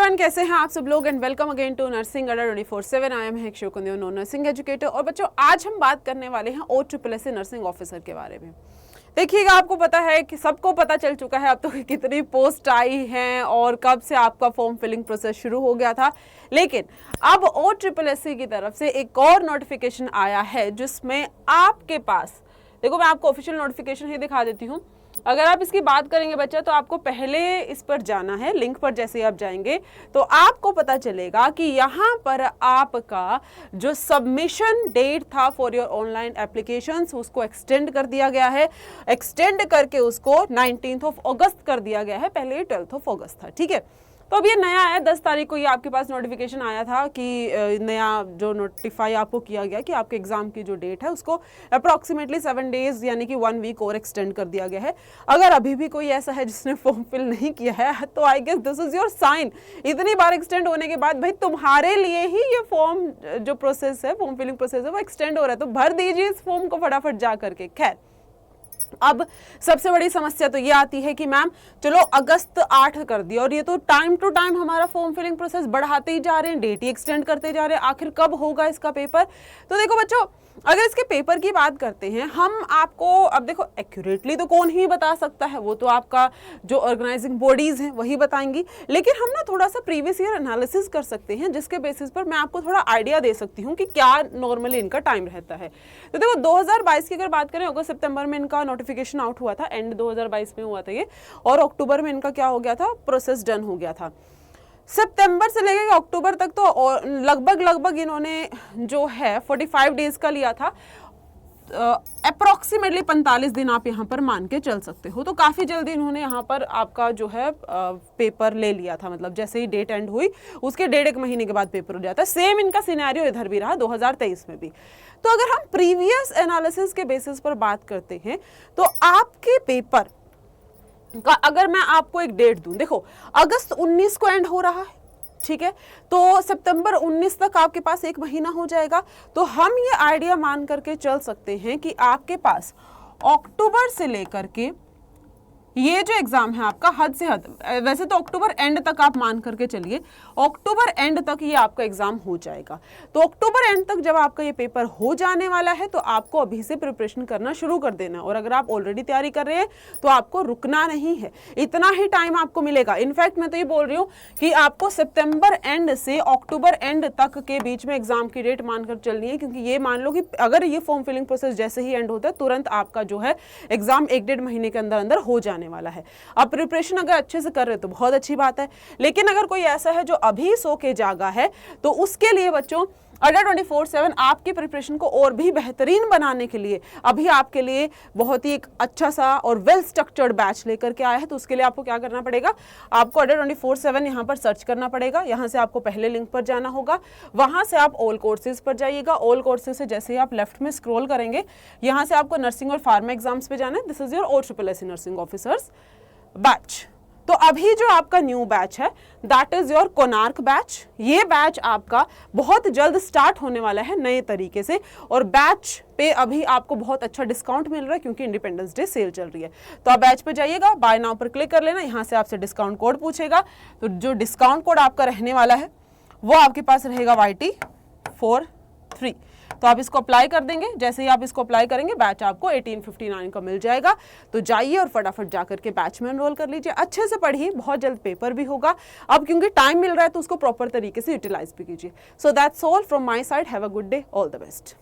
Everyone, कैसे हैं आप सब लोग and welcome again to nursing Adda 24/7। I am Shivkundev, no nursing educator. और बच्चों, आज हम बात करने वाले हैं OSSS नर्सिंग ऑफिसर के बारे में। देखिएगा, आपको पता है कि सबको पता चल चुका है अब तो कितनी पोस्ट आई हैं और कब से आपका फॉर्म फिलिंग प्रोसेस शुरू हो गया था। लेकिन अब OSSS की तरफ से एक और नोटिफिकेशन आया है जिसमें आपके पास, देखो मैं आपको ऑफिशियल नोटिफिकेशन ही दिखा देती हूँ। अगर आप इसकी बात करेंगे बच्चा, तो आपको पहले इस पर जाना है, लिंक पर जैसे ही आप जाएंगे तो आपको पता चलेगा कि यहाँ पर आपका जो सबमिशन डेट था फॉर योर ऑनलाइन एप्लीकेशंस, उसको एक्सटेंड कर दिया गया है। एक्सटेंड करके उसको 19 अगस्त कर दिया गया है, पहले 12 अगस्त था। ठीक है, तो अब ये नया है, 10 तारीख को ये आपके पास नोटिफिकेशन आया था कि नया जो नोटिफाई आपको किया गया कि आपके एग्जाम की जो डेट है उसको अप्रॉक्सीमेटली 7 डेज यानी कि 1 वीक और एक्सटेंड कर दिया गया है। अगर अभी भी कोई ऐसा है जिसने फॉर्म फिल नहीं किया है तो I guess this is your sign. इतनी बार एक्सटेंड होने के बाद भाई तुम्हारे लिए ही ये फॉर्म जो प्रोसेस है, फॉर्म फिलिंग प्रोसेस है, वो एक्सटेंड हो रहा है, तो भर दीजिए इस फॉर्म को फटाफट जा करके। खैर, अब सबसे बड़ी समस्या तो ये आती है कि मैम चलो अगस्त 8 कर दिया और ये तो टाइम टू टाइम हमारा फॉर्म फिलिंग प्रोसेस बढ़ाते ही जा रहे हैं, डेट ही एक्सटेंड करते जा रहे हैं, आखिर कब होगा इसका पेपर। तो देखो बच्चों, अगर इसके पेपर की बात करते हैं हम आपको, अब देखो एक्यूरेटली तो कौन ही बता सकता है, वो तो आपका जो ऑर्गेनाइजिंग बॉडीज हैं वही बताएंगी, लेकिन हम ना थोड़ा सा प्रीवियस ईयर एनालिसिस कर सकते हैं जिसके बेसिस पर मैं आपको थोड़ा आइडिया दे सकती हूँ कि क्या नॉर्मली इनका टाइम रहता है। तो देखो 2022 की अगर बात करें, अगस्त सितंबर में इनका नोटिफिकेशन आउट हुआ था, एंड 2022 में हुआ था ये, और अक्टूबर में इनका क्या हो गया था, प्रोसेस डन हो गया था। सितंबर से लेकर अक्टूबर तक तो लगभग इन्होंने जो है 45 डेज का लिया था, अप्रॉक्सीमेटली 45 दिन आप यहाँ पर मान के चल सकते हो। तो काफ़ी जल्दी इन्होंने यहाँ पर आपका जो है पेपर ले लिया था, मतलब जैसे ही डेट एंड हुई उसके 1.5 महीने के बाद पेपर हो जाता है। सेम इनका सिनेरियो इधर भी रहा 2023 में भी। तो अगर हम प्रीवियस एनालिसिस के बेसिस पर बात करते हैं तो आपके पेपर का अगर मैं आपको एक डेट दूं, देखो अगस्त 19 को एंड हो रहा है, ठीक है, तो सितंबर 19 तक आपके पास 1 महीना हो जाएगा। तो हम ये आइडिया मान करके चल सकते हैं कि आपके पास अक्टूबर से लेकर के ये जो एग्जाम है आपका, हद से हद वैसे तो अक्टूबर एंड तक आप मान करके चलिए, अक्टूबर एंड तक ये आपका एग्जाम हो जाएगा। तो अक्टूबर एंड तक जब आपका ये पेपर हो जाने वाला है तो आपको अभी से प्रिपरेशन करना शुरू कर देना, और अगर आप ऑलरेडी तैयारी कर रहे हैं तो आपको रुकना नहीं है, इतना ही टाइम आपको मिलेगा। इनफैक्ट मैं तो ये बोल रही हूँ कि आपको सितंबर एंड से अक्टूबर एंड तक के बीच में एग्जाम की डेट मानकर चलनी है, क्योंकि ये मान लो कि अगर ये फॉर्म फिलिंग प्रोसेस जैसे ही एंड होता है तुरंत आपका जो है एग्जाम 1-1.5 महीने के अंदर अंदर हो जाने वाला है। अब प्रिपरेशन अगर अच्छे से कर रहे हो तो बहुत अच्छी बात है, लेकिन अगर कोई ऐसा है जो अभी सो के जागा है तो उसके लिए बच्चों अड्डा 24/7 आपकी प्रिपरेशन को और भी बेहतरीन बनाने के लिए अभी आपके लिए बहुत ही एक अच्छा सा और वेल स्ट्रक्चर्ड बैच लेकर के आया है। तो उसके लिए आपको क्या करना पड़ेगा, आपको अड्डा 24/7 यहाँ पर सर्च करना पड़ेगा। यहाँ से आपको पहले लिंक पर जाना होगा, वहाँ से आप ऑल कोर्सेज पर जाइएगा। ऑल कोर्सेज से जैसे ही आप लेफ्ट में स्क्रॉल करेंगे, यहाँ से आपको नर्सिंग और फार्मा एग्जाम्स पे जाना है। This is your OSSS nursing officers batch. तो अभी जो आपका न्यू बैच है that is your Konark batch. ये बैच आपका बहुत जल्द स्टार्ट होने वाला है नए तरीके से, और बैच पे अभी आपको बहुत अच्छा डिस्काउंट मिल रहा है क्योंकि इंडिपेंडेंस डे सेल चल रही है। तो आप बैच पे जाइएगा, बाय नाउ पर क्लिक कर लेना, यहाँ से आपसे डिस्काउंट कोड पूछेगा। तो जो डिस्काउंट कोड आपका रहने वाला है वो आपके पास रहेगा YT43। तो आप इसको अप्लाई कर देंगे, जैसे ही आप इसको अप्लाई करेंगे बैच आपको 1859 का मिल जाएगा। तो जाइए और फटाफट जाकर के बैच में एनरोल कर लीजिए, अच्छे से पढ़िए, बहुत जल्द पेपर भी होगा। अब क्योंकि टाइम मिल रहा है तो उसको प्रॉपर तरीके से यूटिलाइज भी कीजिए। So that's all from my side, have a good day, all the best.